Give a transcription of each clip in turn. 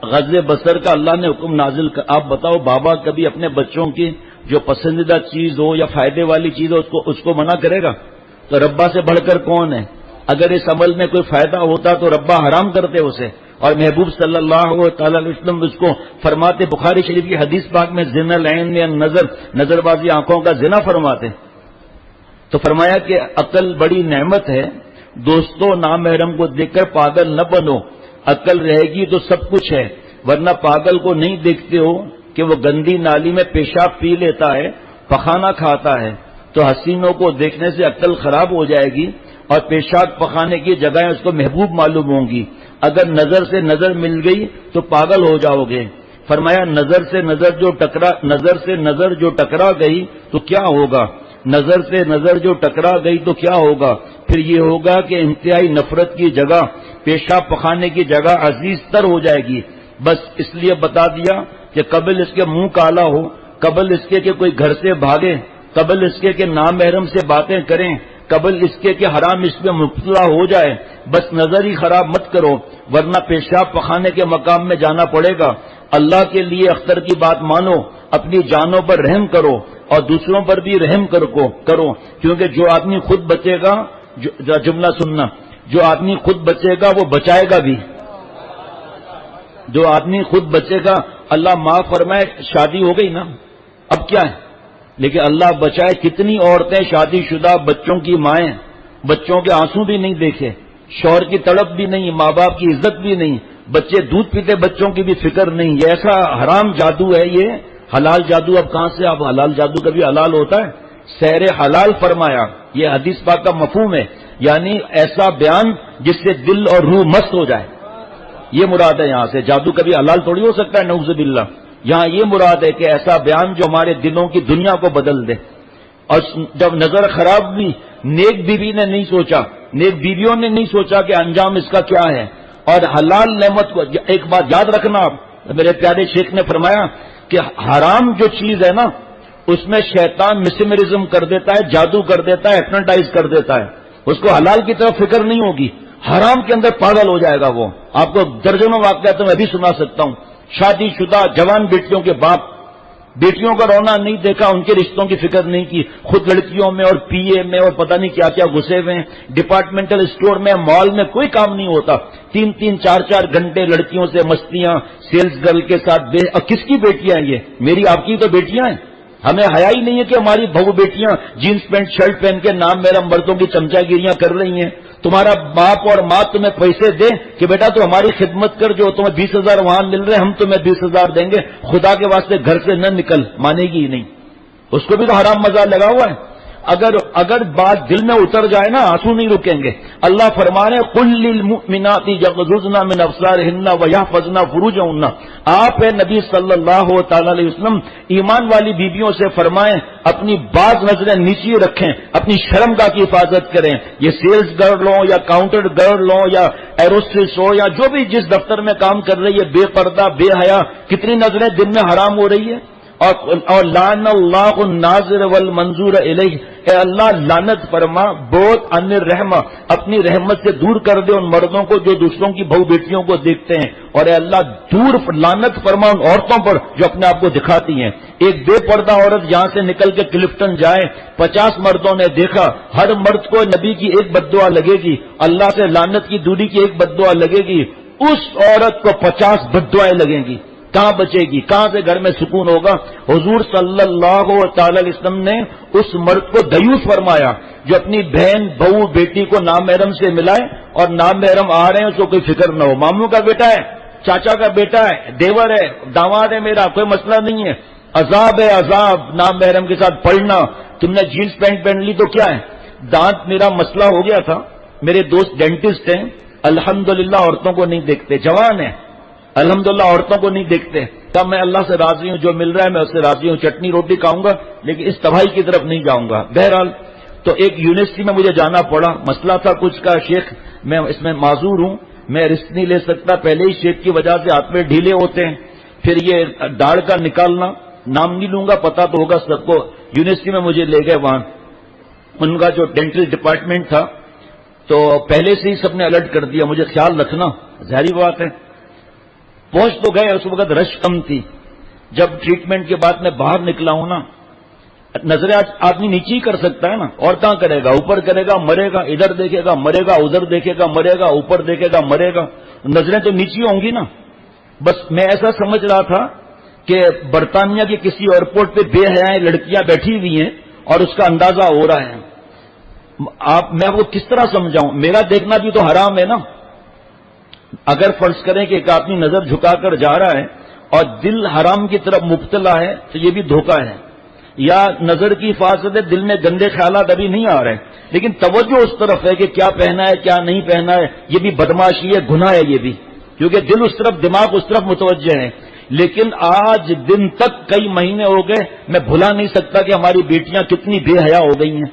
غض بصر کا اللہ نے حکم نازل کر. آپ بتاؤ بابا کبھی اپنے بچوں کی جو پسندیدہ چیز ہو یا فائدے والی چیز ہو اس کو منع کرے گا؟ تو ربا سے بڑھ کر کون ہے؟ اگر اس عمل میں کوئی فائدہ ہوتا تو ربا حرام کرتے اسے. اور محبوب صلی اللہ تعالی علیہ وسلم اس کو فرماتے، بخاری شریف کی حدیث پاک میں زنا العین یا نظر بازی آنکھوں کا زنا فرماتے. تو فرمایا کہ عقل بڑی نعمت ہے، دوستوں نامحرم کو دیکھ کر پاگل نہ بنو، عقل رہے گی تو سب کچھ ہے. ورنہ پاگل کو نہیں دیکھتے ہو کہ وہ گندی نالی میں پیشاب پی لیتا ہے، پخانہ کھاتا ہے. تو حسینوں کو دیکھنے سے عقل خراب ہو جائے گی اور پیشاب پخانے کی جگہیں اس کو محبوب معلوم ہوں گی. اگر نظر سے نظر مل گئی تو پاگل ہو جاؤ گے. فرمایا نظر سے نظر جو ٹکرا گئی تو کیا ہوگا؟ نظر سے نظر جو ٹکرا گئی تو کیا ہوگا؟ پھر یہ ہوگا کہ انتہائی نفرت کی جگہ، پیشاب پخانے کی جگہ عزیز تر ہو جائے گی. بس اس لیے بتا دیا کہ قبل اس کے منہ کالا ہو، قبل اس کے کہ کوئی گھر سے بھاگے، قبل اس کے کہ نامحرم سے باتیں کریں، قبل اس کے کہ حرام اس میں مبتلا ہو جائے، بس نظر ہی خراب مت کرو ورنہ پیشاب پخانے کے مقام میں جانا پڑے گا. اللہ کے لیے اختر کی بات مانو، اپنی جانوں پر رحم کرو اور دوسروں پر بھی رحم کرو، کیونکہ جو آدمی خود بچے گا، جملہ سننا، جو آدمی خود بچے گا وہ بچائے گا بھی. جو آدمی خود بچے گا، اللہ معاف فرمائے شادی ہو گئی نا اب کیا ہے، لیکن اللہ بچائے کتنی عورتیں شادی شدہ بچوں کی مائیں، بچوں کے آنسو بھی نہیں دیکھے، شوہر کی تڑپ بھی نہیں، ماں باپ کی عزت بھی نہیں، بچے دودھ پیتے بچوں کی بھی فکر نہیں. یہ ایسا حرام جادو ہے یہ. حلال جادو اب کہاں سے؟ اب حلال جادو کبھی حلال ہوتا ہے؟ سحر حلال فرمایا، یہ حدیث پاک کا مفہوم ہے، یعنی ایسا بیان جس سے دل اور روح مست ہو جائے، یہ مراد ہے. یہاں سے جادو کبھی حلال تھوڑی ہو سکتا ہے، نعوذ باللہ. یہاں یہ مراد ہے کہ ایسا بیان جو ہمارے دلوں کی دنیا کو بدل دے. اور جب نظر خراب بھی، نیک بیوی نے نہیں سوچا، نیک بیویوں نے نہیں سوچا کہ انجام اس کا کیا ہے. اور حلال نعمت کو ایک بات یاد رکھنا، آپ میرے پیارے شیخ نے فرمایا کہ حرام جو چیز ہے نا اس میں شیطان مسمرزم کر دیتا ہے، جادو کر دیتا ہے، ہپنوٹائز کر دیتا ہے. اس کو حلال کی طرف فکر نہیں ہوگی، حرام کے اندر پاگل ہو جائے گا وہ. آپ کو درجنوں واقعات میں بھی سنا سکتا ہوں. شادی شدہ جوان بیٹیوں کے باپ، بیٹیوں کا رونا نہیں دیکھا، ان کے رشتوں کی فکر نہیں کی، خود لڑکیوں میں اور پی اے میں اور پتہ نہیں کیا کیا گھسے ہوئے ہیں. ڈپارٹمنٹل اسٹور میں، مال میں کوئی کام نہیں ہوتا، 3-3 4-4 گھنٹے لڑکیوں سے مستیاں، سیلز گرل کے ساتھ. اور کس کی بیٹیاں ہیں یہ؟ میری آپ کی تو بیٹیاں ہیں. ہمیں حیا ہی نہیں ہے کہ ہماری بہو بیٹیاں جینس پینٹ شرٹ پہن کے نام میرا مردوں کی چمچا گیریاں کر رہی ہیں. تمہارا باپ اور ماں تمہیں پیسے دے کہ بیٹا تو ہماری خدمت کر، جو تمہیں 20,000 وہاں مل رہے ہیں ہم تمہیں 20,000 دیں گے، خدا کے واسطے گھر سے نہ نکل، مانے گی ہی نہیں. اس کو بھی تو حرام مزہ لگا ہوا ہے. اگر بات دل میں اتر جائے نا آنسو نہیں رکیں گے. اللہ فرمانے قل للمؤمنات یغضضن من ابصارهن ويحفظن فروجهن. آپ نبی صلی اللہ تعالی علیہ وسلم ایمان والی بیویوں سے فرمائیں اپنی بعض نظریں نیچی رکھیں، اپنی شرمگاہ کی حفاظت کریں. یہ سیلز گرل ہو یا کاؤنٹر گرل ہو یا ایروسٹس ہو یا جو بھی جس دفتر میں کام کر رہی ہے، بے پردہ بے حیا کتنی نظریں دن میں حرام ہو رہی ہے. اور لعن اللہ الناظر والمنظور الیہ، اے اللہ لعنت فرما بہت عن الرحمہ، اپنی رحمت سے دور کر دے ان مردوں کو جو دوسروں کی بہو بیٹیوں کو دیکھتے ہیں. اور اے اللہ دور لعنت فرما ان عورتوں پر جو اپنے آپ کو دکھاتی ہیں. ایک بے پردہ عورت یہاں سے نکل کے کلفٹن جائے، 50 مردوں نے دیکھا، ہر مرد کو نبی کی ایک بددعا لگے گی، اللہ سے لعنت کی دوری کی ایک بددعا لگے گی، اس عورت کو 50 بددعائیں لگیں گی. کہاں بچے گی؟ کہاں سے گھر میں سکون ہوگا؟ حضور صلی اللہ تعالی علیہ وسلم نے اس مرد کو دیوس فرمایا جو اپنی بہن بہو بیٹی کو نامحرم سے ملائے اور نامحرم آ رہے ہیں اس کو کوئی فکر نہ ہو. ماموں کا بیٹا ہے، چاچا کا بیٹا ہے، دیور ہے، داماد ہے، میرا کوئی مسئلہ نہیں ہے. عذاب ہے عذاب نامحرم کے ساتھ پڑھنا. تم نے جینس پینٹ پہن لی تو کیا ہے؟ دانت میرا مسئلہ ہو گیا تھا، میرے دوست ڈینٹسٹ ہیں، الحمدللہ عورتوں کو نہیں دیکھتے، جوان ہیں الحمدللہ عورتوں کو نہیں دیکھتے. تب میں اللہ سے راضی ہوں، جو مل رہا ہے میں اس سے راضی ہوں، چٹنی روٹی کھاؤں گا لیکن اس تباہی کی طرف نہیں جاؤں گا. بہرحال تو ایک یونیورسٹی میں مجھے جانا پڑا، مسئلہ تھا کچھ کا. شیخ میں اس میں معذور ہوں، میں رسک نہیں لے سکتا، پہلے ہی شیخ کی وجہ سے ہاتھ میں ڈھیلے ہوتے ہیں. پھر یہ داڑھ کا نکالنا، نام نہیں لوں گا، پتا تو ہوگا سب کو. یونیورسٹی میں مجھے لے گئے، وہاں ان کا جو ڈینٹل ڈپارٹمنٹ تھا تو پہلے سے ہی سب نے الرٹ کر دیا، مجھے خیال رکھنا، ظاہری بات ہے. پہنچ تو گئے، اس وقت رش کم تھی. جب ٹریٹمنٹ کے بعد میں باہر نکلا ہوں نا، نظریں آدمی نیچے ہی کر سکتا ہے نا، اور کہاں کرے گا؟ اوپر کرے گا مرے گا، ادھر دیکھے گا مرے گا، ادھر دیکھے گا مرے گا، اوپر دیکھے گا مرے گا. نظریں تو نیچے ہوں گی نا. بس میں ایسا سمجھ رہا تھا کہ برطانیہ کے کسی ایئرپورٹ پہ بے حیاں لڑکیاں بیٹھی ہوئی ہیں اور اس کا اندازہ ہو رہا ہے. میں آپ کو کس طرح سمجھاؤں؟ میرا دیکھنا بھی تو حرام ہے نا. اگر فرض کریں کہ ایک آدمی نظر جھکا کر جا رہا ہے اور دل حرام کی طرف مبتلا ہے تو یہ بھی دھوکہ ہے. یا نظر کی حفاظت ہے، دل میں گندے خیالات ابھی نہیں آ رہے، لیکن توجہ اس طرف ہے کہ کیا پہنا ہے کیا نہیں پہنا ہے. یہ بھی بدماشی ہے، گناہ ہے یہ بھی، کیونکہ دل اس طرف دماغ اس طرف متوجہ ہے. لیکن آج دن تک کئی مہینے ہو گئے، میں بھلا نہیں سکتا کہ ہماری بیٹیاں کتنی بے حیا ہو گئی ہیں،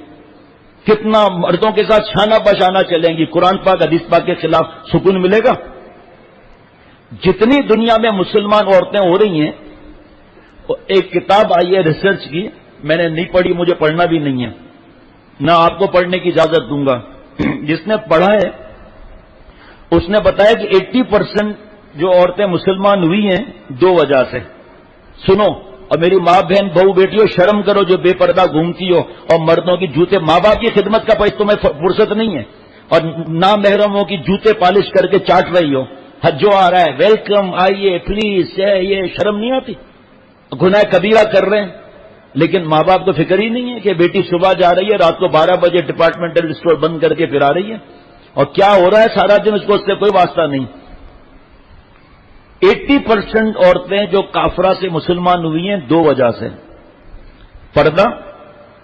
کتنا مردوں کے ساتھ شانہ بشانہ چلیں گی. قرآن پاک حدیث پاک کے خلاف سکون ملے گا؟ جتنی دنیا میں مسلمان عورتیں ہو رہی ہیں، ایک کتاب آئی ہے ریسرچ کی، میں نے نہیں پڑھی، مجھے پڑھنا بھی نہیں ہے، نہ آپ کو پڑھنے کی اجازت دوں گا. جس نے پڑھا ہے اس نے بتایا کہ 80% جو عورتیں مسلمان ہوئی ہیں دو وجہ سے. سنو، اور میری ماں بہن بہو بیٹیوں شرم کرو جو بے پردہ گھومتی ہو اور مردوں کی جوتے، ماں باپ کی خدمت کا پیسہ تمہیں فرصت نہیں ہے، اور نامحرموں کی جوتے پالش کر کے چاٹ رہی ہو. حجو آ رہا ہے، ویلکم، آئیے پلیز، یہ شرم نہیں آتی؟ گناہ کبیرہ کر رہے ہیں، لیکن ماں باپ کو فکر ہی نہیں ہے کہ بیٹی صبح جا رہی ہے، رات کو 12 بجے ڈپارٹمنٹل اسٹور بند کر کے پھر آ رہی ہے، اور کیا ہو رہا ہے سارا دن اس کو اس سے کوئی واسطہ نہیں. 80% عورتیں جو کافرہ سے مسلمان ہوئی ہیں دو وجہ سے. پردہ،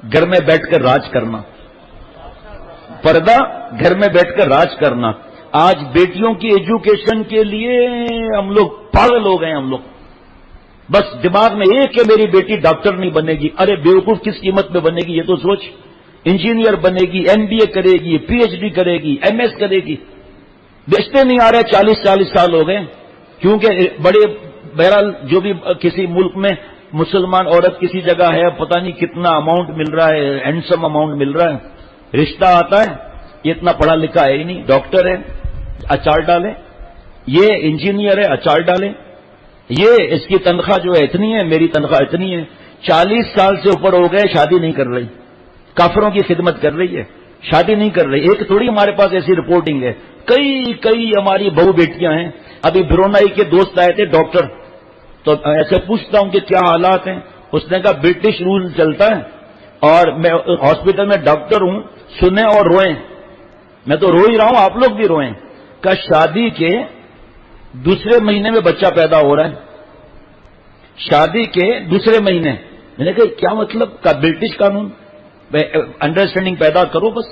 گھر میں بیٹھ کر راج کرنا. پردہ، گھر میں بیٹھ کر راج کرنا. آج بیٹیوں کی ایجوکیشن کے لیے ہم لوگ پاگل ہو گئے. ہم لوگ بس دماغ میں ایک کہ میری بیٹی ڈاکٹر نہیں بنے گی. ارے بیوقوف، کس قیمت میں بنے گی یہ تو سوچ. انجینئر بنے گی، MBA کرے گی، PhD کرے گی، MS کرے گی. بیچتے نہیں آ رہے، 40 سال ہو گئے. کیونکہ بڑے بہرحال جو بھی کسی ملک میں مسلمان عورت کسی جگہ ہے، پتہ نہیں کتنا اماؤنٹ مل رہا ہے، ہینڈسم اماؤنٹ مل رہا ہے. رشتہ آتا ہے، یہ اتنا پڑھا لکھا ہے ہی نہیں، ڈاکٹر ہے اچار ڈالیں، یہ انجینئر ہے اچار ڈالیں، یہ اس کی تنخواہ جو ہے اتنی ہے، میری تنخواہ اتنی ہے. 40 سال سے اوپر ہو گئے، شادی نہیں کر رہی، کافروں کی خدمت کر رہی ہے، شادی نہیں کر رہی. ایک تھوڑی ہمارے پاس ایسی رپورٹنگ ہے، کئی ہماری بہو بیٹیاں ہیں. ابھی برونائی کے دوست آئے تھے ڈاکٹر، تو ایسے پوچھتا ہوں کہ کیا حالات ہیں. اس نے کہا برٹش رول چلتا ہے اور میں ہاسپٹل میں ڈاکٹر ہوں، سنیں اور روئیں. میں تو رو ہی رہا ہوں، آپ لوگ بھی روئیں. کہ شادی کے دوسرے مہینے میں بچہ پیدا ہو رہا ہے، شادی کے دوسرے مہینے. میں نے کہا کیا مطلب؟ کا برٹش قانون، انڈرسٹینڈنگ پیدا کرو بس.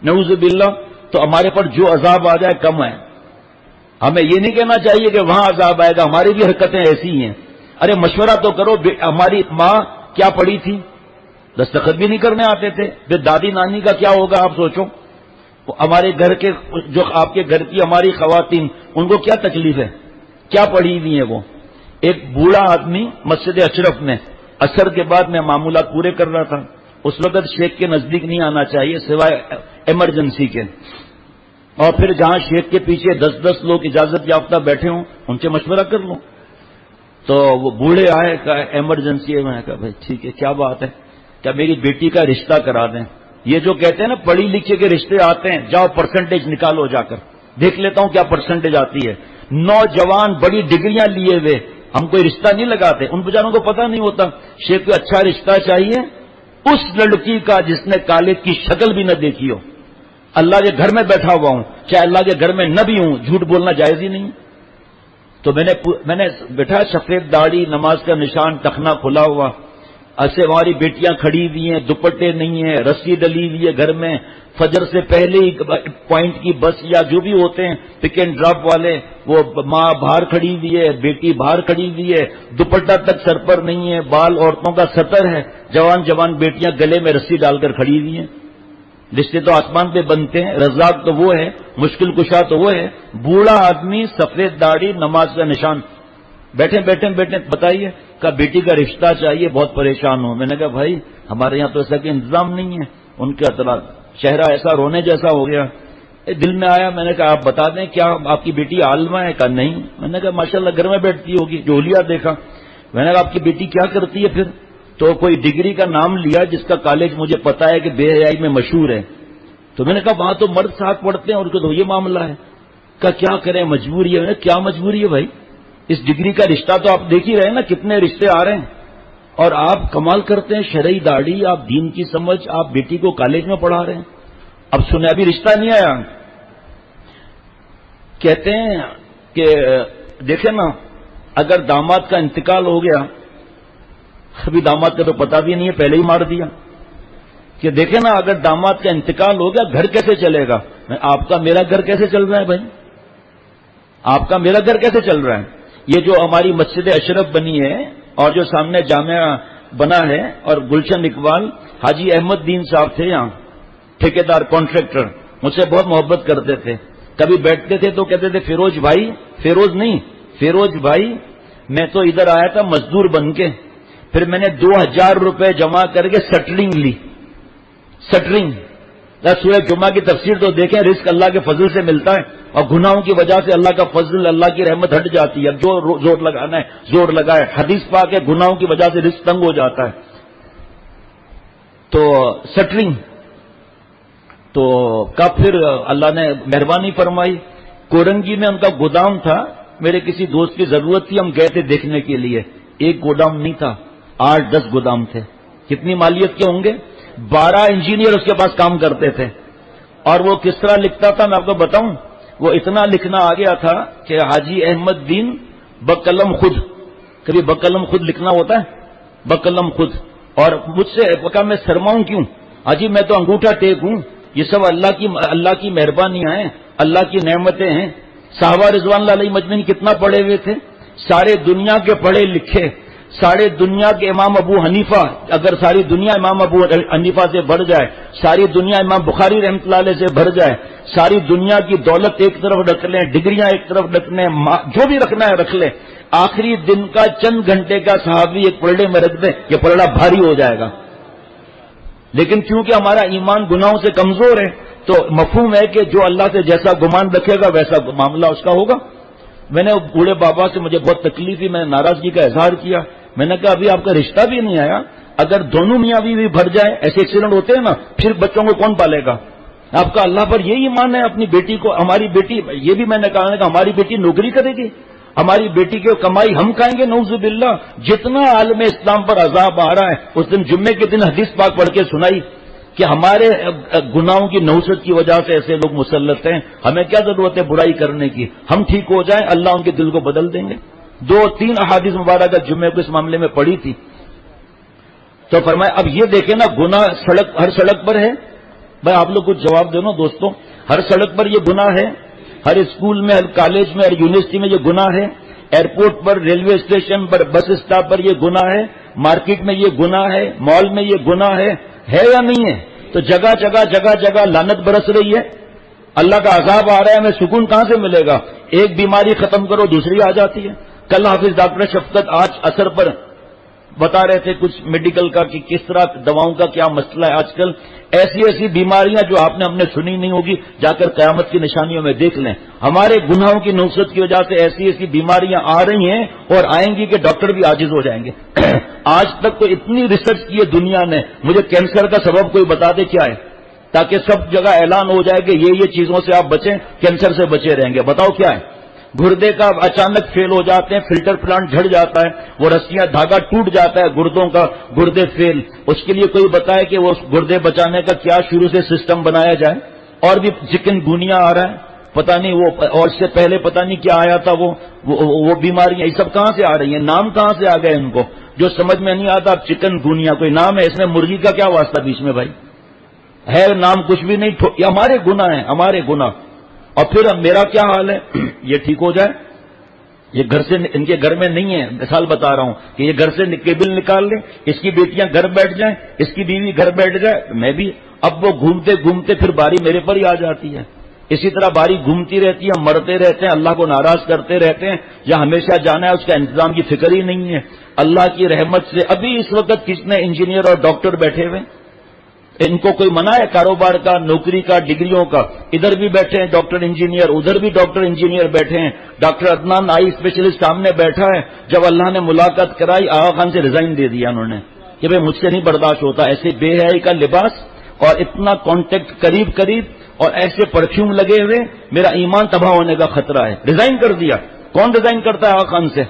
نعوذ باللہ. تو ہمارے پر جو عذاب آ جائے کم ہے. ہمیں یہ نہیں کہنا چاہیے کہ وہاں عذاب آئے گا، ہماری بھی حرکتیں ایسی ہیں. ارے مشورہ تو کرو. ہماری ماں کیا پڑھی تھی؟ دستخط بھی نہیں کرنے آتے تھے. پھر دادی نانی کا کیا ہوگا آپ سوچو. ہمارے گھر کے جو آپ کے گھر کی ہماری خواتین، ان کو کیا تکلیف ہے، کیا پڑھی ہوئی ہیں وہ. ایک بوڑھا آدمی مسجد اشرف میں عصر کے بعد میں معمولات پورے کر رہا تھا. اس وقت شیخ کے نزدیک نہیں آنا چاہیے سوائے ایمرجنسی کے. اور پھر جہاں شیخ کے پیچھے 10 لوگ اجازت یافتہ بیٹھے ہوں ان سے مشورہ کر لو. تو وہ بوڑھے آئے، کہا ایمرجنسی ہے. میں نے کہا بھائی ٹھیک ہے، کیا بات ہے؟ کیا میری بیٹی کا رشتہ کرا دیں. یہ جو کہتے ہیں نا پڑھی لکھے کے رشتے آتے ہیں، جاؤ پرسنٹیج نکالو، جا کر دیکھ لیتا ہوں کیا پرسنٹیج آتی ہے. نوجوان بڑی ڈگریاں لیے ہوئے ہم کوئی رشتہ نہیں لگاتے، ان بیچاروں کو پتہ نہیں ہوتا. شیخ کو اچھا رشتہ چاہیے اس لڑکی کا جس نے کالج کی شکل بھی نہ دیکھی ہو. اللہ کے گھر میں بیٹھا ہوا ہوں، چاہے اللہ کے گھر میں نہ بھی ہوں، جھوٹ بولنا جائز ہی نہیں. تو میں نے بیٹھا، سفید داڑھی، نماز کا نشان، ٹخنا کھلا ہوا، ایسے ہماری بیٹیاں کھڑی ہوئی ہیں، دوپٹے نہیں ہیں، رسی ڈلی ہوئی ہے گھر میں. فجر سے پہلے ہی پوائنٹ کی بس یا جو بھی ہوتے ہیں پک اینڈ ڈراپ والے، وہ ماں باہر کھڑی ہوئی ہے، بیٹی باہر کھڑی ہوئی ہے، دوپٹہ تک سر پر نہیں ہے، بال عورتوں کا سطر ہے، جوان بیٹیاں گلے میں رسی ڈال کر کھڑی ہوئی ہیں. رشتے تو آسمان پہ بنتے ہیں، رزاق تو وہ ہے، مشکل کشا تو وہ ہے. بوڑھا آدمی، سفید داڑھی، نماز کا نشان، بیٹھے بتائیے کہ بیٹی کا رشتہ چاہیے، بہت پریشان ہوں. میں نے کہا بھائی ہمارے یہاں تو ایسا کہ انتظام نہیں ہے. ان کا چہرہ ایسا رونے جیسا ہو گیا. دل میں آیا، میں نے کہا آپ بتا دیں کیا آپ کی بیٹی عالمہ ہے؟ کہا نہیں. میں نے کہا ماشاءاللہ گھر میں بیٹھتی ہوگی. جولیا دیکھا. میں نے کہا آپ کی بیٹی کیا کرتی ہے پھر؟ تو کوئی ڈگری کا نام لیا جس کا کالج مجھے پتا ہے کہ بے حیائی میں مشہور ہے. تو میں نے کہا وہاں تو مرد ساتھ پڑھتے ہیں اور تو یہ معاملہ ہے. کہا کیا کریں مجبوری ہے. میں نے کہا کیا مجبوری ہے بھائی؟ اس ڈگری کا رشتہ تو آپ دیکھ ہی رہے ہیں نا کتنے رشتے آ رہے ہیں، اور آپ کمال کرتے ہیں، شرعی داڑھی، آپ دین کی سمجھ، آپ بیٹی کو کالج میں پڑھا رہے ہیں. اب سنیں ابھی رشتہ نہیں آیا. کہتے ہیں کہ دیکھیں نا اگر داماد کا انتقال ہو گیا، ابھی داماد کا تو پتہ بھی نہیں ہے پہلے ہی مار دیا، کہ دیکھیں نا اگر داماد کا انتقال ہو گیا گھر کیسے چلے گا؟ آپ کا میرا گھر کیسے چل رہا ہے بھائی؟ آپ کا میرا گھر کیسے چل رہا ہے؟ یہ جو ہماری مسجد اشرف بنی ہے اور جو سامنے جامعہ بنا ہے، اور گلشن اقبال حاجی احمد دین صاحب تھے یہاں ٹھیکیدار کانٹریکٹر، مجھ سے بہت محبت کرتے تھے. کبھی بیٹھتے تھے تو کہتے تھے فیروز بھائی، فیروز نہیں فیروز بھائی، میں تو ادھر آیا تھا مزدور بن کے، پھر میں نے 2000 روپے جمع کر کے سٹرنگ لی. سٹرنگ سورہ جمعہ کی تفسیر تو دیکھیں، رزق اللہ کے فضل سے ملتا ہے اور گناہوں کی وجہ سے اللہ کا فضل، اللہ کی رحمت ہٹ جاتی ہے. جو زور لگانا ہے زور لگائے. حدیث پاک ہے گناہوں کی وجہ سے رزق تنگ ہو جاتا ہے. تو سٹرنگ تو کب پھر اللہ نے مہربانی فرمائی. کورنگی میں ان کا گودام تھا، میرے کسی دوست کی ضرورت تھی، ہم گئے تھے دیکھنے کے لیے. ایک گودام نہیں تھا، 8-10 گودام تھے. کتنی مالیت کے ہوں گے؟ 12 انجینئر اس کے پاس کام کرتے تھے. اور وہ کس طرح لکھتا تھا میں آپ کو بتاؤں، وہ اتنا لکھنا آ گیا تھا کہ حاجی احمد دین بقلم خود. کبھی بقلم خود لکھنا ہوتا ہے؟ بقلم خود. اور مجھ سے کہا میں شرماؤں کیوں؟ حاجی میں تو انگوٹھا ٹیک ہوں، یہ سب اللہ کی مہربانیاں ہیں، اللہ کی نعمتیں ہیں. صحابہ رضوان اللہ علیہ مجمعین کتنا پڑھے ہوئے تھے؟ سارے دنیا کے پڑھے لکھے، سارے دنیا کے امام ابو حنیفہ، اگر ساری دنیا امام ابو حنیفہ سے بھر جائے، ساری دنیا امام بخاری رحمۃ اللہ علیہ سے بھر جائے، ساری دنیا کی دولت ایک طرف رکھ لیں، ڈگریاں ایک طرف رکھ لیں، جو بھی رکھنا ہے رکھ لیں، آخری دن کا چند گھنٹے کا صحابی ایک پلڑے میں رکھ دیں، یہ پلڑا بھاری ہو جائے گا. لیکن کیونکہ ہمارا ایمان گناہوں سے کمزور ہے تو مفہوم ہے کہ جو اللہ سے جیسا گمان رکھے گا ویسا معاملہ اس کا ہوگا. میں نے بوڑھے بابا سے مجھے بہت تکلیف ہوئی، میں نے ناراضگی کا اظہار کیا. میں نے کہا ابھی آپ کا رشتہ بھی نہیں آیا، اگر دونوں میاں بیوی بھر جائیں، ایسے ایکسیڈنٹ ہوتے ہیں نا، پھر بچوں کو کون پالے گا؟ آپ کا اللہ پر یہی ایمان ہے اپنی بیٹی کو. ہماری بیٹی، یہ بھی میں نے کہا کہ ہماری بیٹی نوکری کرے گی، ہماری بیٹی کی کمائی ہم کھائیں گے؟ نعوذ باللہ. جتنا عالم اسلام پر عذاب آ رہا ہے، اس دن جمعے کے دن حدیث پاک پڑھ کے سنائی کہ ہمارے گناہوں کی نحوست کی وجہ سے ایسے لوگ مسلط ہیں. ہمیں کیا ضرورت ہے برائی کرنے کی؟ ہم ٹھیک ہو جائیں، اللہ ان کے دل کو بدل دیں گے. 2-3 احادیث مبارکہ جمعے کو اس معاملے میں پڑھی تھی. تو فرمایا اب یہ دیکھیں نا، گناہ ہر سڑک پر ہے. بھائی آپ لوگ کچھ جواب دو نا دوستوں. ہر سڑک پر یہ گناہ ہے، ہر اسکول میں، ہر کالج میں، ہر یونیورسٹی میں یہ گناہ ہے، ایئرپورٹ پر، ریلوے اسٹیشن پر، بس اسٹاپ پر یہ گناہ ہے، مارکیٹ میں یہ گناہ ہے، مال میں یہ گناہ ہے یا نہیں ہے؟ تو جگہ جگہ لعنت برس رہی ہے، اللہ کا عذاب آ رہا ہے. ہمیں سکون کہاں سے ملے گا؟ ایک بیماری ختم کرو دوسری آ جاتی ہے. کل حافظ ڈاکٹر شفقت آج اثر پر بتا رہے تھے کچھ میڈیکل کا کہ کس طرح دواؤں کا کیا مسئلہ ہے آج کل. ایسی بیماریاں جو آپ نے ہم نے سنی نہیں ہوگی، جا کر قیامت کی نشانیوں میں دیکھ لیں. ہمارے گناہوں کی نوسط کی وجہ سے ایسی بیماریاں آ رہی ہیں اور آئیں گی کہ ڈاکٹر بھی عاجز ہو جائیں گے. آج تک تو اتنی ریسرچ کی ہے دنیا نے، مجھے کینسر کا سبب کوئی بتا دے کیا ہے، تاکہ سب جگہ اعلان ہو جائے کہ یہ چیزوں سے آپ بچیں، کینسر سے بچے رہیں گے. بتاؤ کیا ہے؟ گردے کا اچانک فیل ہو جاتے ہیں، فلٹر پلانٹ جھڑ جاتا ہے، وہ رسیاں دھاگا ٹوٹ جاتا ہے گردوں کا، گردے فیل. اس کے لیے کوئی بتائے کہ وہ گردے بچانے کا کیا شروع سے سسٹم بنایا جائے. اور بھی چکن گونیا آ رہا ہے، پتہ نہیں وہ، اور اس سے پہلے پتہ نہیں کیا آیا تھا، وہ بیماریاں یہ سب کہاں سے آ رہی ہیں؟ نام کہاں سے آ گئے ان کو جو سمجھ میں نہیں آتا. چکن گونیا کوئی نام ہے، اس میں مرغی کا کیا واسطہ بیچ میں بھائی؟ ہے نام کچھ بھی نہیں. یہ ہمارے گناہ ہیں، ہمارے گناہ. اور پھر میرا کیا حال ہے؟ یہ ٹھیک ہو جائے، یہ گھر سے، ان کے گھر میں نہیں ہے، مثال بتا رہا ہوں کہ یہ گھر سے کیبل نکال لیں، اس کی بیٹیاں گھر بیٹھ جائیں، اس کی بیوی گھر بیٹھ جائے، میں بھی. اب وہ گھومتے گھومتے پھر باری میرے پر ہی آ جاتی ہے. اسی طرح باری گھومتی رہتی ہے، ہم مرتے رہتے ہیں، اللہ کو ناراض کرتے رہتے ہیں. یا ہمیشہ جانا ہے اس کا انتظام کی فکر ہی نہیں ہے. اللہ کی رحمت سے ابھی اس وقت کس نے انجینئر اور ڈاکٹر بیٹھے ہوئے، ان کو کوئی منع ہے کاروبار کا، نوکری کا، ڈگریوں کا؟ ادھر بھی بیٹھے ہیں ڈاکٹر انجینئر، ادھر بھی ڈاکٹر انجینئر بیٹھے ہیں. ڈاکٹر عدنان آئی اسپیشلسٹ سامنے بیٹھا ہے. جب اللہ نے ملاقات کرائی، آغا خان سے ریزائن دے دیا انہوں نے کہ بھئی مجھ سے نہیں برداشت ہوتا ایسے بے حیائی کا لباس اور اتنا کانٹیکٹ قریب قریب اور ایسے پرفیوم لگے ہوئے، میرا ایمان تباہ ہونے کا خطرہ ہے. ریزائن کر دیا. کون ریزائن کرتا ہے آغا خان سے؟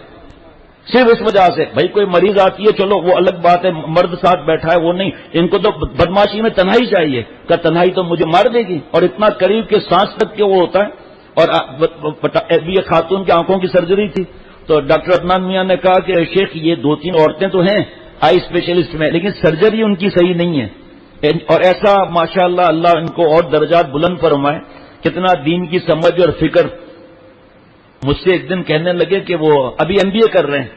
صرف اس وجہ سے. بھائی کوئی مریض آتی ہے چلو وہ الگ بات ہے، مرد ساتھ بیٹھا ہے وہ نہیں، ان کو تو بدماشی میں تنہائی چاہیے کہ تنہائی تو مجھے مار دے گی. اور اتنا قریب کے سانس تک کے وہ ہوتا ہے. اور یہ خاتون کی آنکھوں کی سرجری تھی تو ڈاکٹر عدنان میاں نے کہا کہ شیخ یہ 2-3 عورتیں تو ہیں آئی اسپیشلسٹ میں، لیکن سرجری ان کی صحیح نہیں ہے. اور ایسا ماشاءاللہ اللہ ان کو اور درجات بلند فرمائے، کتنا دین کی سمجھ اور فکر. مجھ سے ایک دن کہنے لگے کہ وہ ابھی MBA کر رہے ہیں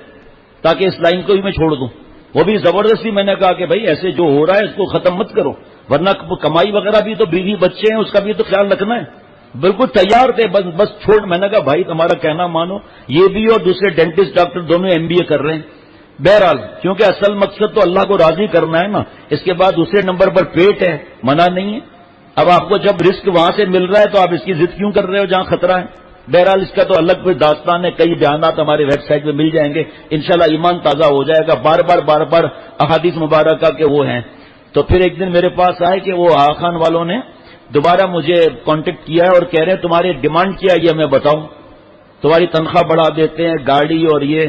تاکہ اس لائن کو ہی میں چھوڑ دوں. وہ بھی زبردستی. میں نے کہا کہ بھائی ایسے جو ہو رہا ہے اس کو ختم مت کرو، ورنہ کمائی وغیرہ بھی تو بیوی بچے ہیں اس کا بھی تو خیال رکھنا ہے. بالکل تیار تھے بس چھوڑ. میں نے کہا بھائی تمہارا کہنا مانو، یہ بھی اور دوسرے ڈینٹسٹ ڈاکٹر دونوں MBA کر رہے ہیں. بہرحال کیونکہ اصل مقصد تو اللہ کو راضی کرنا ہے نا. اس کے بعد دوسرے نمبر پر پیٹ ہے، منع نہیں ہے. اب آپ کو جب رزق وہاں سے مل رہا ہے تو آپ اس کی ضد کیوں کر رہے ہو جہاں خطرہ ہے؟ بہرحال اس کا تو الگ کوئی داستان ہے، کئی بیانات ہمارے ویب سائٹ پہ مل جائیں گے انشاءاللہ. ایمان تازہ ہو جائے گا. بار بار احادیث مبارکہ کے وہ ہیں. تو پھر ایک دن میرے پاس آئے کہ وہ آغا خان والوں نے دوبارہ مجھے کانٹیکٹ کیا ہے اور کہہ رہے ہیں تمہاری ڈیمانڈ کیا ہے یہ میں بتاؤں، تمہاری تنخواہ بڑھا دیتے ہیں، گاڑی اور یہ.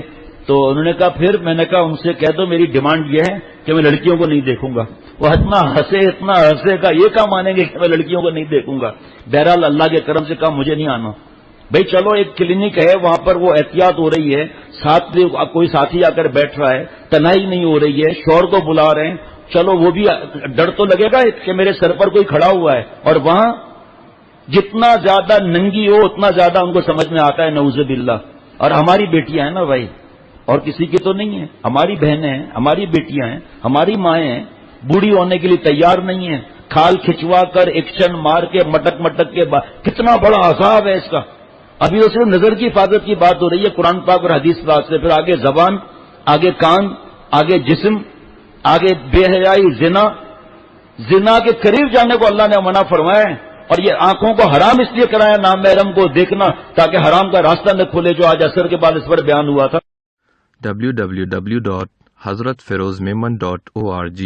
تو انہوں نے کہا پھر میں نے کہا ان سے کہہ دو میری ڈیمانڈ یہ ہے کہ میں لڑکیوں کو نہیں دیکھوں گا. وہ اتنا ہنسے گا یہ کہاں مانیں گے کہ میں لڑکیوں کو نہیں دیکھوں گا. بہرحال اللہ کے کرم سے کہا مجھے نہیں آنا. بھائی چلو ایک کلینک ہے وہاں پر وہ احتیاط ہو رہی ہے، ساتھ بھی کوئی ساتھی آ کر بیٹھ رہا ہے، تنہائی نہیں ہو رہی ہے، شوہر کو بلا رہے ہیں، چلو وہ بھی ڈر تو لگے گا کہ میرے سر پر کوئی کھڑا ہوا ہے. اور وہاں جتنا زیادہ ننگی ہو اتنا زیادہ ان کو سمجھ میں آتا ہے نعوذ باللہ. اور ہماری بیٹیاں ہیں نا بھائی، اور کسی کی تو نہیں ہے، ہماری بہنیں ہیں، ہماری بیٹیاں ہیں، ہماری مائیں ہیں، بوڑھی ہونے کے لیے تیار نہیں ہیں، کھال کھچوا کر ایکشن مار کے مٹک کے کتنا بڑا عذاب ہے اس کا. ابھی تو صرف نظر کی حفاظت کی بات ہو رہی ہے قرآن پاک اور حدیث پاک سے، پھر آگے زبان، آگے کان، آگے جسم، آگے بے حیائی، زنا کے قریب جانے کو اللہ نے منع فرمایا ہے. اور یہ آنکھوں کو حرام اس لیے کرایا نامحرم کو دیکھنا تاکہ حرام کا راستہ نہ کھلے، جو آج عصر کے بعد اس پر بیان ہوا تھا. www.hazratfirozmemon.org